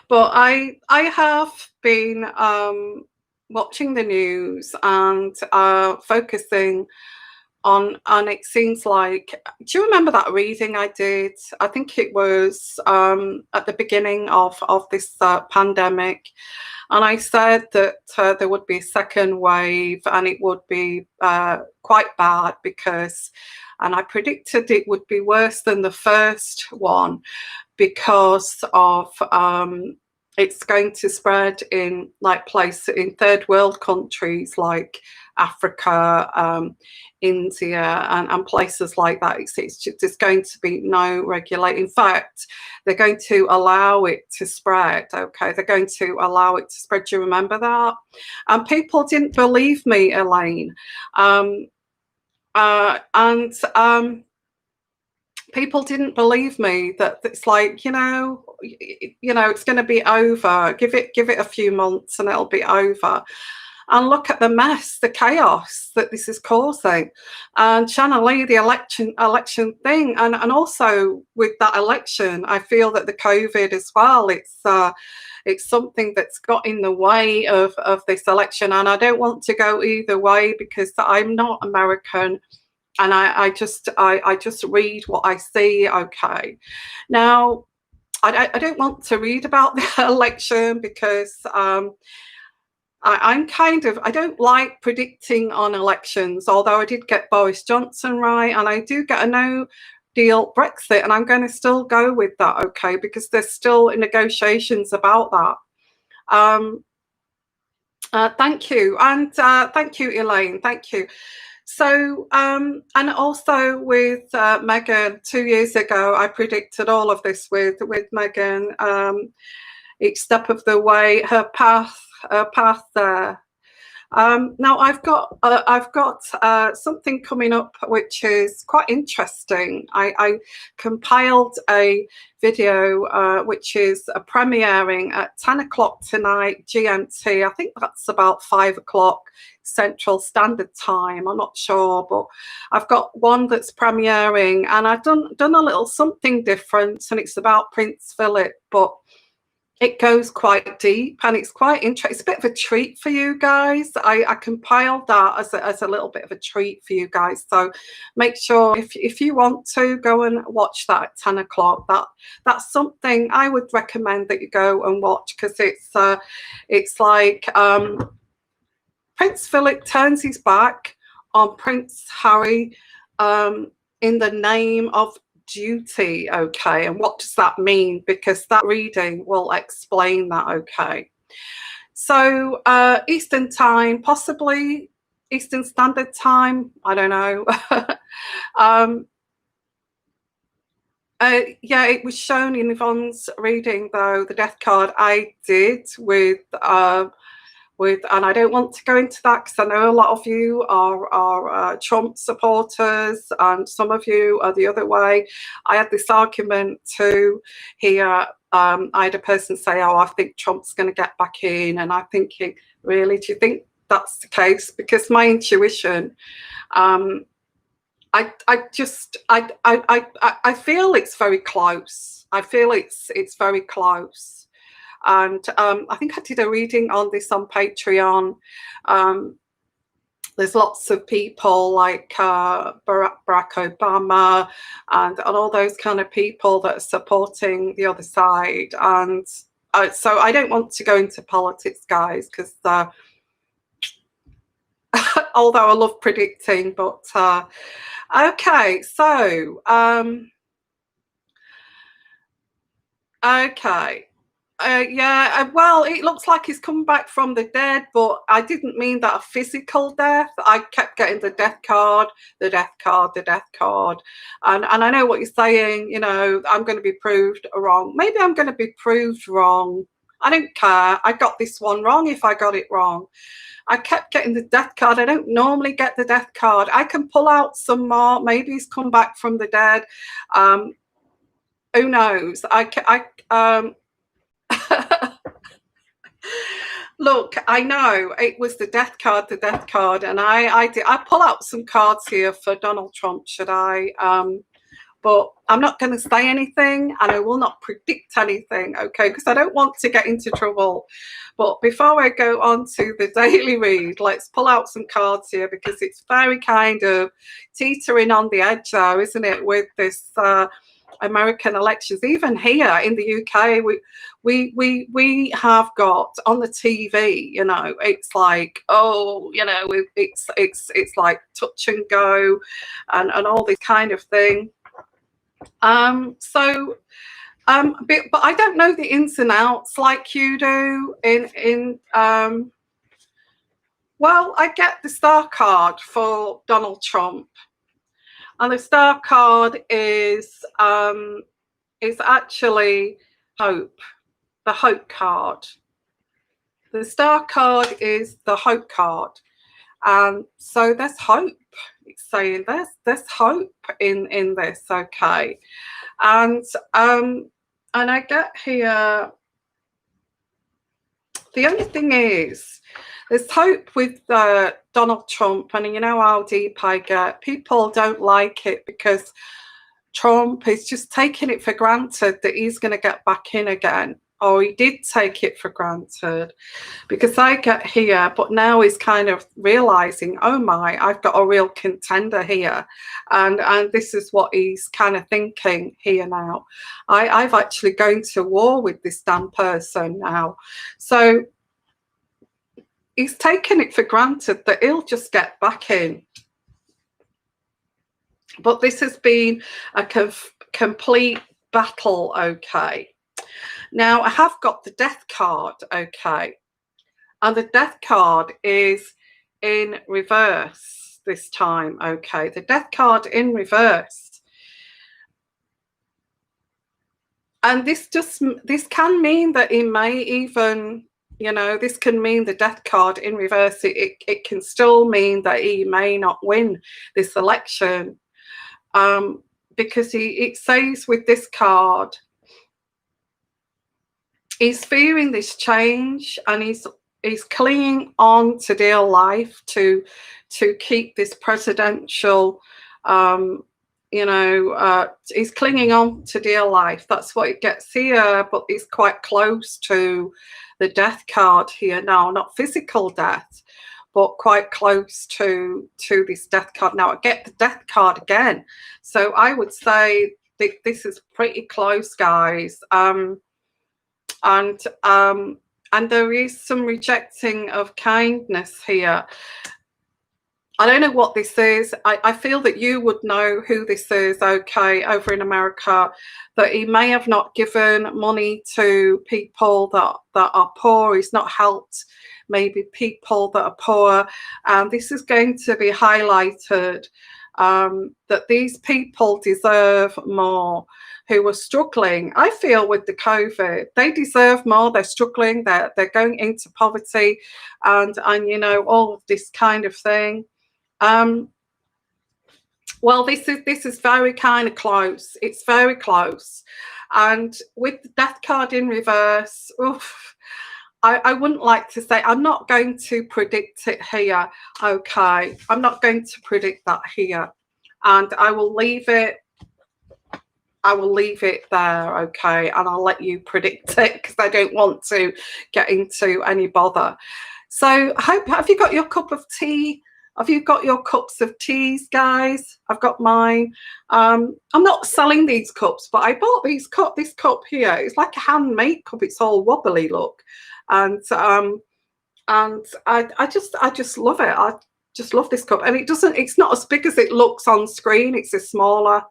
But I have been watching the news and focusing on it seems like, do you remember that reading I did? I think it was at the beginning of this pandemic, and I said that there would be a second wave and it would be quite bad because, and I predicted it would be worse than the first one because of it's going to spread in like places in third world countries like Africa, India, and places like that. It's just, there's going to be no regulate. In fact, they're going to allow it to spread. Okay, they're going to allow it to spread. Do you remember that? And people didn't believe me, Elaine. And people didn't believe me that it's like, it's going to be over. Give it a few months and it'll be over. And look at the mess, the chaos that this is causing. And Shanna Lee, the election thing, and also with that election, I feel that the COVID as well, it's something that's got in the way of this election. And I don't want to go either way because I'm not American. And I just read what I see. Okay, now I don't want to read about the election because I'm kind of, I don't like predicting on elections. Although I did get Boris Johnson right, and I do get a no deal Brexit, and I'm going to still go with that. Okay, because there's still negotiations about that. Thank you, and thank you, Elaine. Thank you. So, and also with Meghan, 2 years ago, I predicted all of this with Meghan, each step of the way, her path there. Now I've got something coming up which is quite interesting. I compiled a video which is premiering at 10 o'clock tonight GMT. I think that's about 5 o'clock Central Standard Time. I'm not sure, but I've got one that's premiering, and I've done a little something different, and it's about Prince Philip, but it goes quite deep and it's quite interesting. It's a bit of a treat for you guys. I compiled that as a little bit of a treat for you guys. So make sure if you want to go and watch that at 10 o'clock, that's something I would recommend that you go and watch, because it's like Prince Philip turns his back on Prince Harry in the name of duty. Okay, and what does that mean? Because that reading will explain that. Okay, so Eastern time, possibly Eastern Standard Time, I don't know. Yeah, it was shown in Yvonne's reading though, the death card I did with and I don't want to go into that because I know a lot of you are Trump supporters and some of you are the other way. I had this argument too here. I had a person say, oh, I think Trump's going to get back in, and I'm thinking, really, do you think that's the case? Because my intuition, I feel it's very close. I feel it's very close. And I think I did a reading on this on Patreon. There's lots of people like Barack Obama and all those kind of people that are supporting the other side. And so I don't want to go into politics, guys, because although I love predicting, but okay, so okay. Yeah, well, it looks like he's come back from the dead, but I didn't mean that a physical death. I kept getting the death card, the death card, the death card. And I know what you're saying, I'm going to be proved wrong. Maybe I'm going to be proved wrong. I don't care. I got this one wrong if I got it wrong. I kept getting the death card. I don't normally get the death card. I can pull out some more. Maybe he's come back from the dead. Who knows? Look, I know it was the death card, and I pull out some cards here for Donald Trump, should I? but I'm not going to say anything, and I will not predict anything, okay, because I don't want to get into trouble. But before I go on to the daily read, let's pull out some cards here, because it's very kind of teetering on the edge there, isn't it, with this American elections. Even here in the UK, we have got on the TV, you know, it's like, oh, you know, it's like touch and go, and all this kind of thing. But I don't know the ins and outs like you do. Well, I get the star card for Donald Trump, and the star card is actually hope, the hope card. The star card is the hope card, and so there's hope. It's saying there's hope in this, okay, and I get here. The only thing is, there's hope with Donald Trump, and you know how deep I get. People don't like it because Trump is just taking it for granted that he's going to get back in again. Or he did take it for granted, because I get here, but now he's kind of realizing, oh my, I've got a real contender here, and this is what he's kind of thinking here now. I've actually gone to war with this damn person now, so he's taken it for granted that he'll just get back in. But this has been a complete battle, okay. Now, I have got the death card, okay, and the death card is in reverse this time, okay. The death card in reverse, and this can mean that he may even, you know, this can mean the death card in reverse. It can still mean that he may not win this election, because it says with this card, he's fearing this change, and he's clinging on to dear life to keep this presidential, you know, he's clinging on to dear life. That's what it gets here, but he's quite close to the death card here now, not physical death, but quite close to this death card. Now I get the death card again, so I would say this is pretty close, guys. And there is some rejecting of kindness here. I don't know what this is. I feel that you would know who this is, okay, over in America, that he may have not given money to people that are poor. He's not helped maybe people that are poor. And this is going to be highlighted, that these people deserve more, who are struggling. I feel with the COVID, they deserve more. They're struggling. They're going into poverty, and you know, all of this kind of thing. Well, this is very kind of close. It's very close, and with the death card in reverse, oof, I wouldn't like to say. I'm not going to predict it here. Okay, I'm not going to predict that here, and I will leave it. I will leave it there, okay, and I'll let you predict it, because I don't want to get into any bother. So, have you got your cup of tea? Have you got your cups of teas, guys? I've got mine. I'm not selling these cups, but I bought this cup here. It's like a handmade cup. It's all wobbly, look, and I just love it. I just love this cup, and it's not as big as it looks on screen. It's a smaller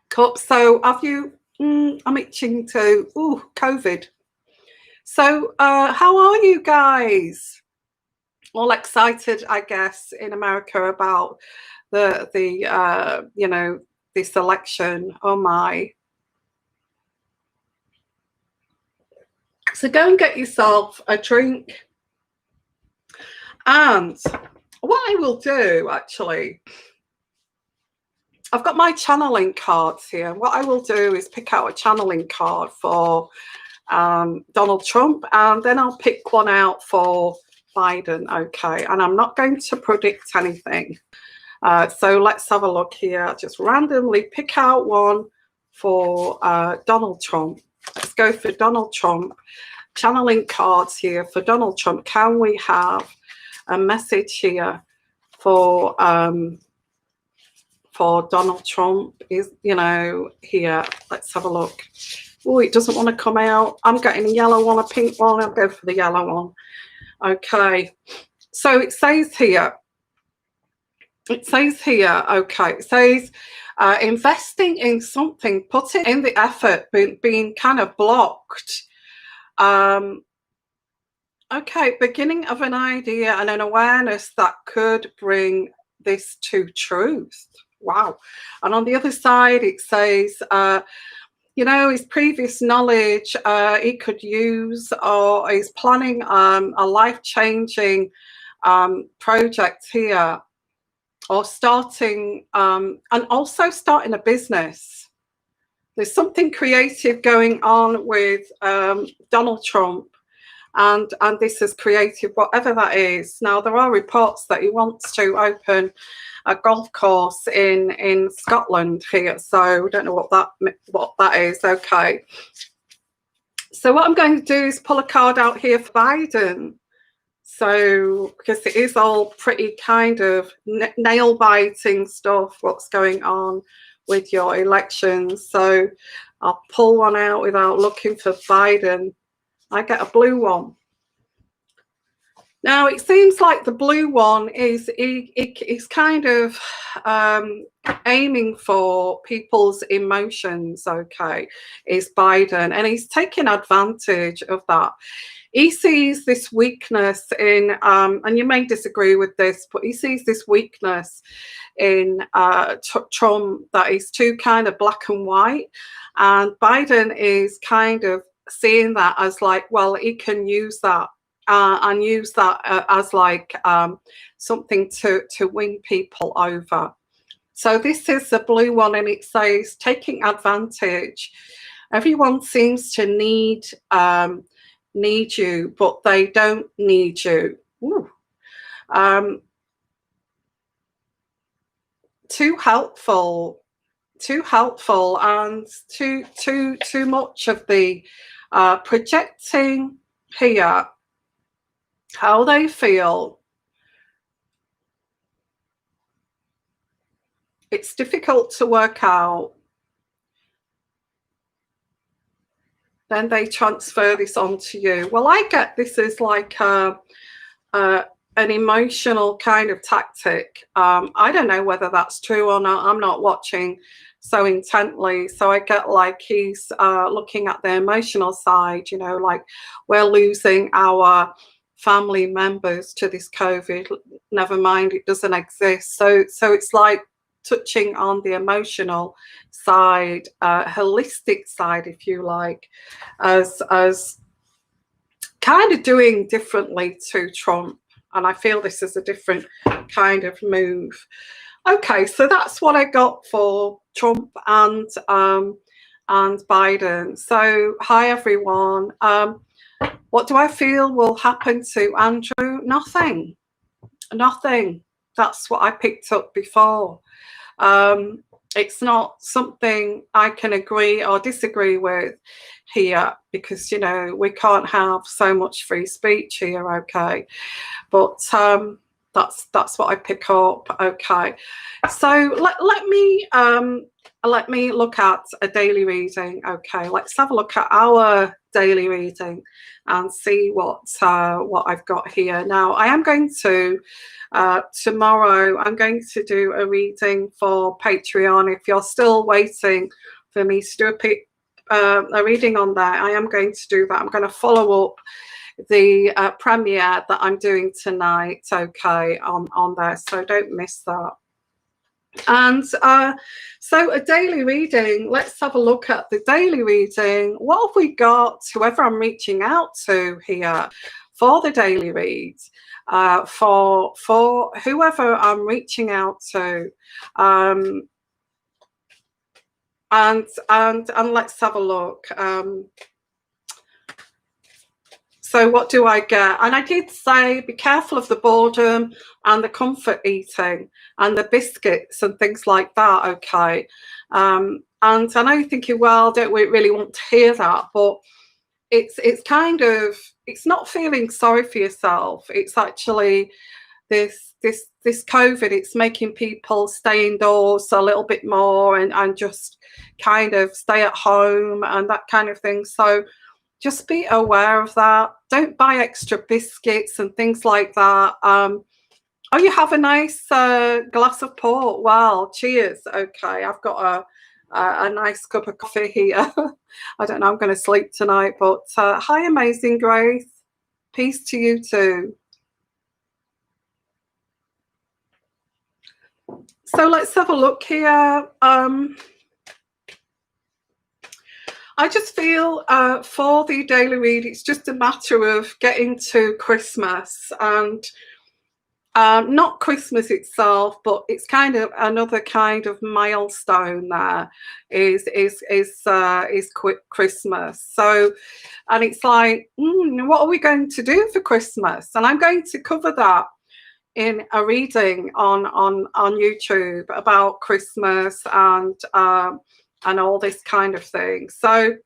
cup. So have you? I'm itching to. COVID. So how are you guys? All excited, I guess, in America about the you know, this election. Oh my. So go and get yourself a drink. And what I will do, actually, I've got my channeling cards here. What I will do is pick out a channeling card for Donald Trump, and then I'll pick one out for Biden, okay? And I'm not going to predict anything. So let's have a look here. Just randomly pick out one for Donald Trump. Let's go for Donald Trump. Channeling cards here for Donald Trump. Can we have a message here for Donald Trump? Is, you know, here. Let's have a look. Oh, it doesn't want to come out. I'm getting a yellow one, a pink one. I'll go for the yellow one. Okay. So it says here. Okay, it says investing in something, putting in the effort, being kind of blocked. Okay, beginning of an idea and an awareness that could bring this to truth. Wow. And on the other side, it says, you know, his previous knowledge he could use, or he's planning a life-changing project here, or starting, and also starting a business. There's something creative going on with Donald Trump, and this is creative, whatever that is. Now, there are reports that he wants to open a golf course in Scotland here, so I don't know what that is. Okay. So what I'm going to do is pull a card out here for Biden. So, because it is all pretty kind of nail-biting stuff, what's going on with your elections. So I'll pull one out without looking for Biden. I get a blue one. Now, it seems like the blue one is kind of aiming for people's emotions, okay, is Biden. And he's taking advantage of that. He sees this weakness in, and you may disagree with this, but he sees this weakness in Trump, that is too kind of black and white. And Biden is kind of seeing that as like, well, he can use that and use that as like something to win people over. So this is the blue one, and it says taking advantage. Everyone seems to need you, but they don't need you. Too helpful, and too much of the projecting here how they feel. It's difficult to work out. Then they transfer this onto you. Well, I get this is like an emotional kind of tactic. I don't know whether that's true or not. I'm not watching so intently. So I get like he's looking at the emotional side, you know, like we're losing our family members to this COVID. Never mind, it doesn't exist. So it's like touching on the emotional side, holistic side, if you like, as kind of doing differently to Trump. And I feel this is a different kind of move. Okay, so that's what I got for Trump and Biden. So hi everyone. What do I feel will happen to Andrew? Nothing. That's what I picked up before. It's not something I can agree or disagree with here, because, you know, we can't have so much free speech here, okay? But that's what I pick up. Okay, so let me look at a daily reading. Okay, let's have a look at our daily reading and see what I've got here. Now, I am going to tomorrow I'm going to do a reading for Patreon. If you're still waiting for me to do a reading on that, I am going to do that. I'm going to follow up the premiere that I'm doing tonight, okay, on there, so don't miss that. And so a daily reading, let's have a look at the daily reading. What have we got, whoever I'm reaching out to here for the daily read, for whoever I'm reaching out to, and let's have a look. So what do I get? And I did say, be careful of the boredom and the comfort eating and the biscuits and things like that, okay? And I know you're thinking, well, don't we really want to hear that? But it's kind of, it's not feeling sorry for yourself. It's actually this COVID, it's making people stay indoors a little bit more and just kind of stay at home and that kind of thing. So just be aware of that. Don't buy extra biscuits and things like that. Oh, you have a nice glass of port. Wow, cheers. Okay, I've got a nice cup of coffee here. I don't know, I'm going to sleep tonight, but hi, Amazing Grace. Peace to you too. So let's have a look here. I just feel for the daily read, it's just a matter of getting to Christmas, and not Christmas itself, but it's kind of another kind of milestone. There is Christmas. So, and it's like, what are we going to do for Christmas? And I'm going to cover that in a reading on YouTube about Christmas and all this kind of thing. So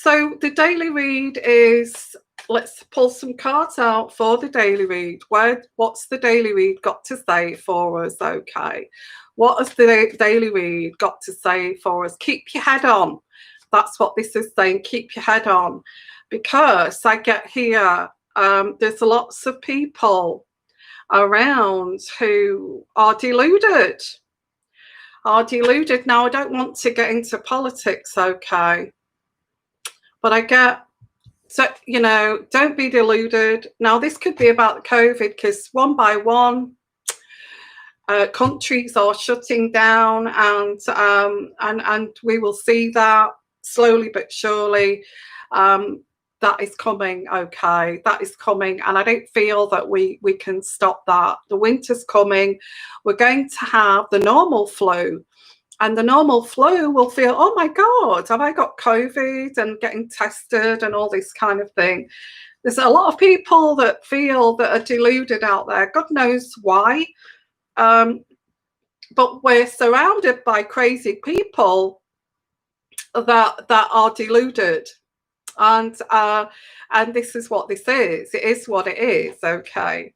the daily read is, let's pull some cards out for the daily read. What's the daily read got to say for us? Okay, what has the daily read got to say for us? Keep your head on. That's what this is saying. Keep your head on, because I get here, there's lots of people around who are deluded. Now, I don't want to get into politics, okay, but I get, so, you know, don't be deluded. Now, this could be about the COVID, because one by one, countries are shutting down, and we will see that slowly but surely. That is coming, okay, that is coming, and I don't feel that we can stop that. The winter's coming. We're going to have the normal flu, and the normal flu will feel, oh my God, have I got COVID, and getting tested and all this kind of thing. There's a lot of people that feel that are deluded out there. God knows why. But we're surrounded by crazy people that are deluded. And this is what this is. It is what it is, okay.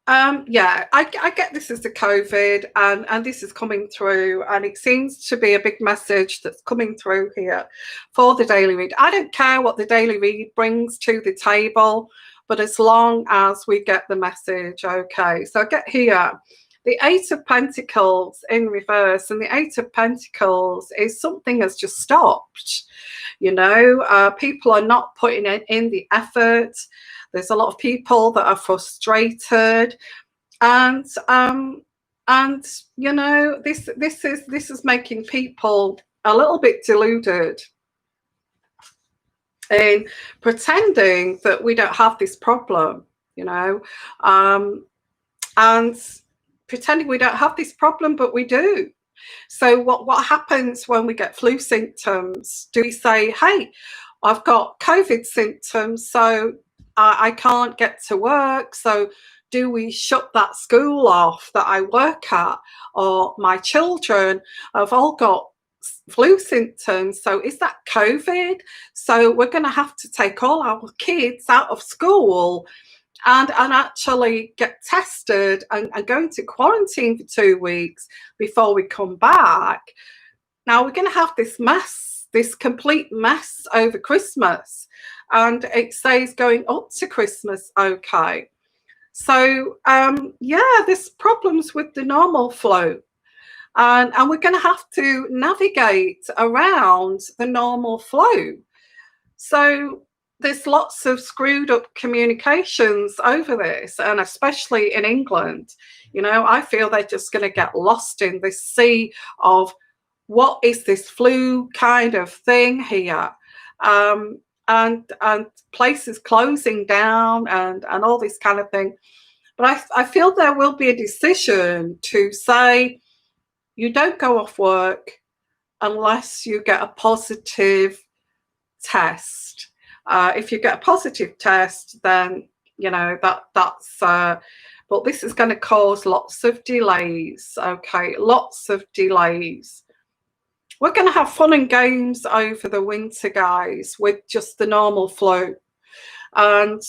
Yeah, I get this as the COVID, and this is coming through, and it seems to be a big message that's coming through here for the daily read. I don't care what the daily read brings to the table, but as long as we get the message, okay. So I get here the Eight of Pentacles in reverse, and the Eight of Pentacles is something has just stopped. You know, people are not putting in the effort. There's a lot of people that are frustrated, and you know, this is making people a little bit deluded in pretending that we don't have this problem, you know, and pretending we don't have this problem, but we do. So what happens when we get flu symptoms? Do we say, hey, I've got COVID symptoms, so I can't get to work? So do we shut that school off that I work at? Or my children have all got flu symptoms, so is that COVID? So we're going to have to take all our kids out of school and actually get tested and go into quarantine for 2 weeks before we come back. Now we're going to have this mess, this complete mess over Christmas, and it says going up to Christmas, okay. So yeah, there's problems with the normal flu, and we're going to have to navigate around the normal flu. So there's lots of screwed up communications over this, and especially in England, you know, I feel they're just going to get lost in this sea of what is this flu kind of thing here, and places closing down and all this kind of thing. But I feel there will be a decision to say, you don't go off work, unless you get a positive test. If you get a positive test, then you know that's but this is going to cause lots of delays. Okay, lots of delays. We're going to have fun and games over the winter, guys, with just the normal flu. And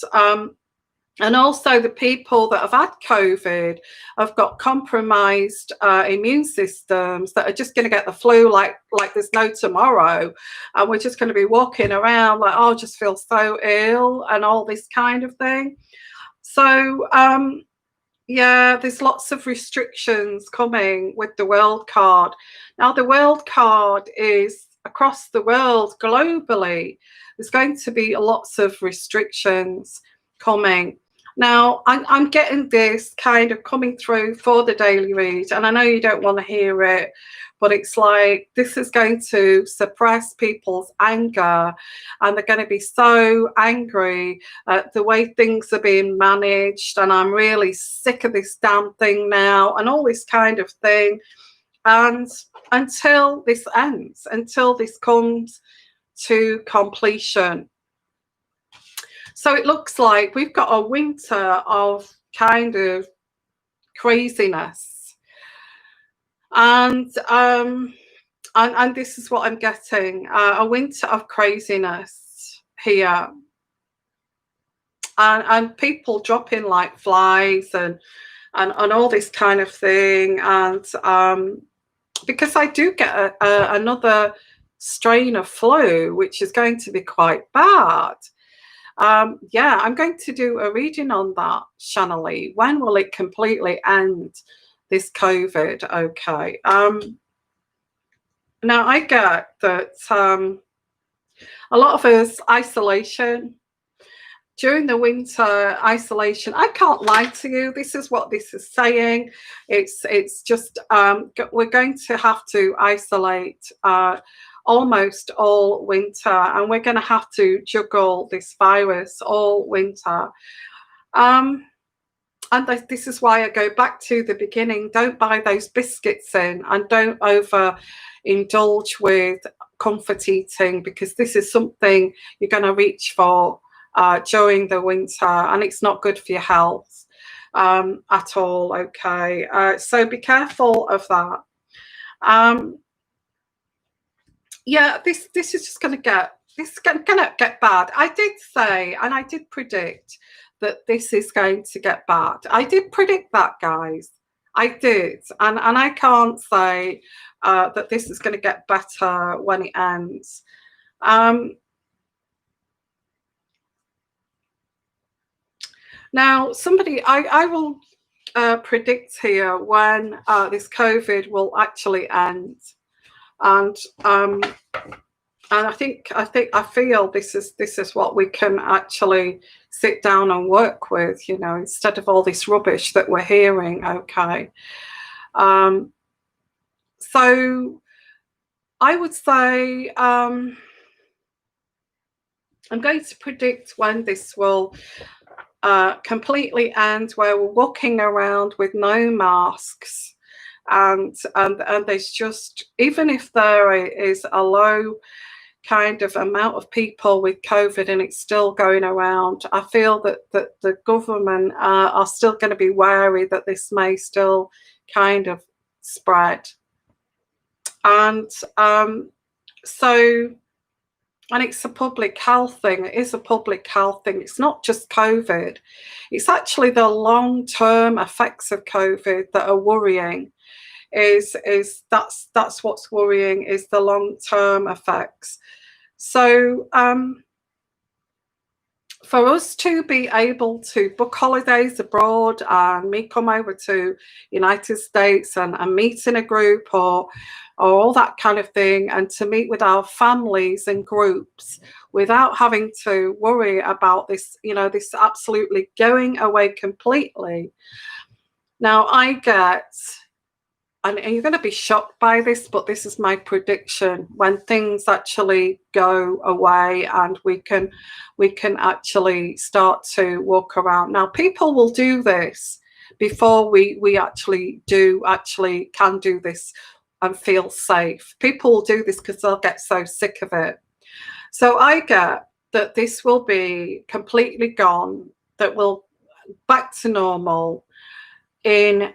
also the people that have had COVID have got compromised immune systems that are just going to get the flu like there's no tomorrow. And we're just going to be walking around like, oh, I just feel so ill and all this kind of thing. So, yeah, there's lots of restrictions coming with the world card. Now, the world card is across the world globally. There's going to be lots of restrictions coming. Now, I'm getting this kind of coming through for the daily read, and I know you don't want to hear it, but it's like this is going to suppress people's anger, and they're going to be so angry at the way things are being managed, and I'm really sick of this damn thing now, and all this kind of thing. And until this ends, until this comes to completion. So it looks like we've got a winter of kind of craziness, and this is what I'm getting, a winter of craziness here, and people dropping like flies and all this kind of thing, and because I do get another strain of flu, which is going to be quite bad. Yeah, I'm going to do a reading on that, Shanalee. When will it completely end, this COVID? Okay. Now, I get that a lot of us, isolation. During the winter, isolation. I can't lie to you. This is what this is saying. It's just we're going to have to isolate almost all winter, and we're going to have to juggle this virus all winter. And this is why I go back to the beginning. Don't buy those biscuits in, and don't over indulge with comfort eating, because this is something you're going to reach for during the winter, and it's not good for your health at all. Okay, so be careful of that. Yeah, this is just going to get bad. I did say, and I did predict that this is going to get bad. I did predict that, guys. I did, and I can't say that this is going to get better when it ends. Now, somebody, I will predict here when this COVID will actually end. And I feel this is what we can actually sit down and work with, you know, instead of all this rubbish that we're hearing. Okay, so I would say I'm going to predict when this will completely end, where we're walking around with no masks. And there's just, even if there is a low kind of amount of people with COVID and it's still going around, I feel that the government are still going to be wary that this may still kind of spread. And so, and it's a public health thing. It is a public health thing. It's not just COVID. It's actually the long-term effects of COVID that are worrying. That's what's worrying, is the long-term effects. So for us to be able to book holidays abroad and me come over to United States and meet in a group or all that kind of thing, and to meet with our families and groups without having to worry about this, you know, this absolutely going away completely. Now I get, and you're going to be shocked by this, but this is my prediction, when things actually go away and we can actually start to walk around. Now, people will do this before we can do this and feel safe. People will do this because they'll get so sick of it. So I get that this will be completely gone, that we'll back to normal in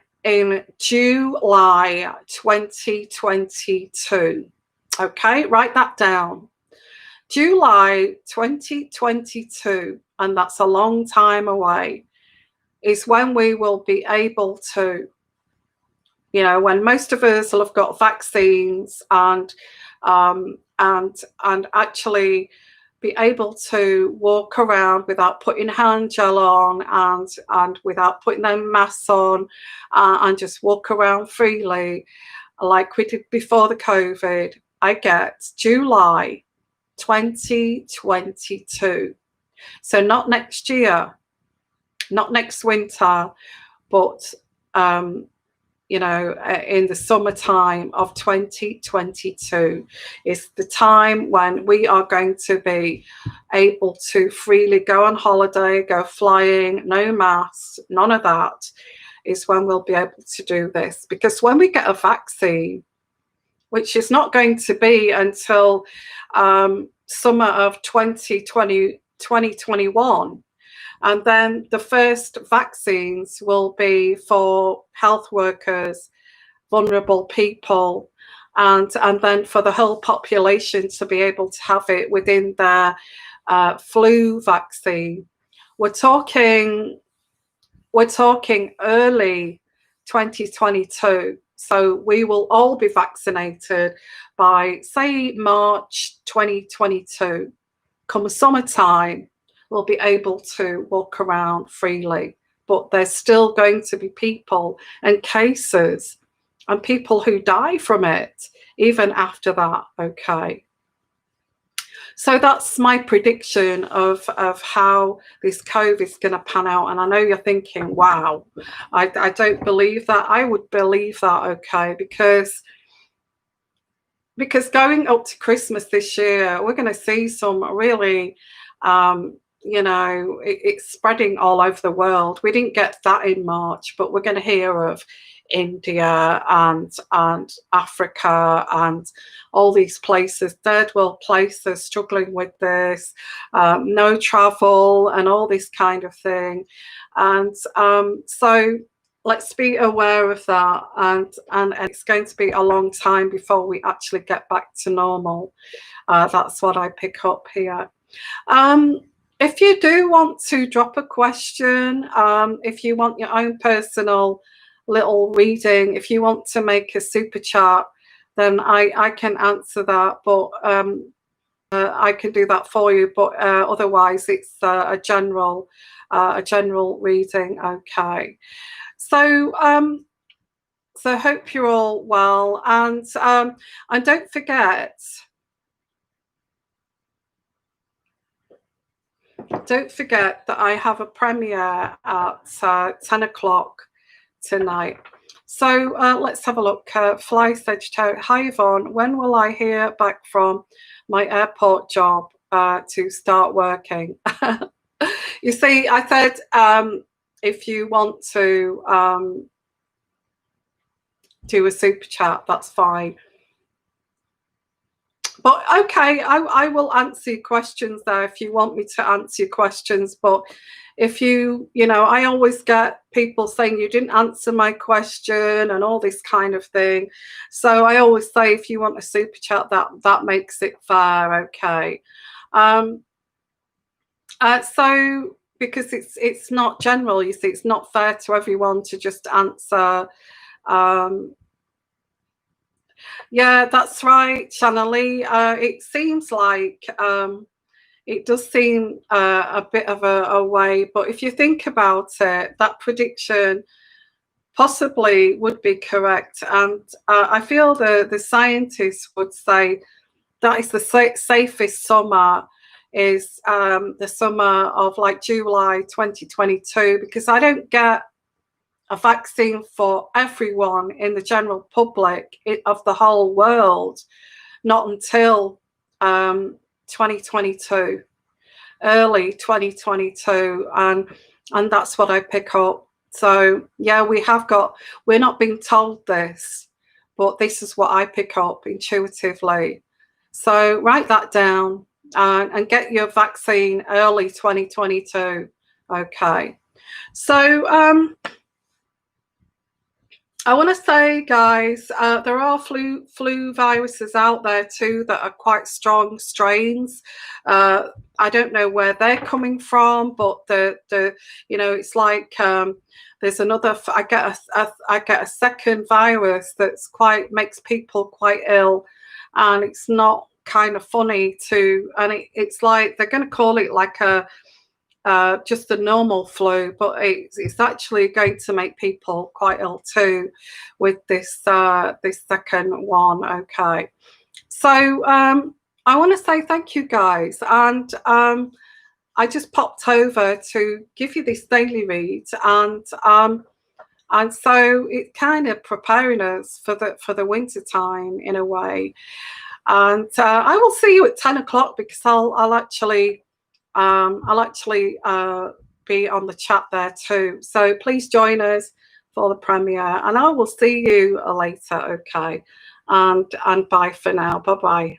July 2022. Okay, write that down. July 2022, and that's a long time away, is when we will be able to, you know, when most of us will have got vaccines and actually be able to walk around without putting hand gel on and without putting them masks on, and just walk around freely like we did before the COVID. I get July 2022. So not next year, not next winter, but you know, in the summertime of 2022 is the time when we are going to be able to freely go on holiday, go flying, no masks, none of that, is when we'll be able to do this. Because when we get a vaccine, which is not going to be until summer of 2021, and then the first vaccines will be for health workers, vulnerable people, and then for the whole population to be able to have it within their flu vaccine. We're talking early 2022. So we will all be vaccinated by, say, March 2022. Come summertime, we'll be able to walk around freely. But there's still going to be people and cases and people who die from it even after that, okay? So that's my prediction of how this COVID is going to pan out. And I know you're thinking, wow, I don't believe that. I would believe that, okay, because going up to Christmas this year, we're going to see some really, you know, it's spreading all over the world. We didn't get that in March, but we're going to hear of India and Africa and all these places, third world places, struggling with this, no travel and all this kind of thing. And so let's be aware of that, and it's going to be a long time before we actually get back to normal. That's what I pick up here. If you do want to drop a question, if you want your own personal little reading, if you want to make a super chat, then I can answer that, but I can do that for you. But otherwise, it's a general reading. Okay, so so hope you're all well, and don't forget. Don't forget that I have a premiere at 10 o'clock tonight. So let's have a look. Fly Sedge Tarot. Hi Yvonne, when will I hear back from my airport job to start working? You see, I said if you want to do a super chat, that's fine. But okay, I will answer your questions there if you want me to answer your questions. But if you know, I always get people saying you didn't answer my question and all this kind of thing. So I always say if you want a super chat, that makes it fair, okay? So because it's not general, you see, it's not fair to everyone to just answer. Yeah, that's right, Shannalee. It seems like it does seem a bit of a way, but if you think about it, that prediction possibly would be correct. And I feel the scientists would say that is the safest summer is the summer of like July 2022, because I don't get a vaccine for everyone in the general public of the whole world, not until 2022, early 2022, and that's what I pick up. So yeah, we're not being told this, but this is what I pick up intuitively. So write that down and get your vaccine early 2022. Okay. So I want to say, guys, there are flu viruses out there too that are quite strong strains. I don't know where they're coming from, but the you know, it's like there's another. I get a second virus that's makes people quite ill, and it's not kind of funny to. And it's like they're going to call it like a just a normal flu, but it's actually going to make people quite ill too with this this second one. Okay, so I want to say thank you, guys, and I just popped over to give you this daily read, and so it's kind of preparing us for the winter time in a way. And I will see you at 10 o'clock because I'll actually be on the chat there too. So please join us for the premiere, and I will see you later. Okay, and bye for now. Bye bye.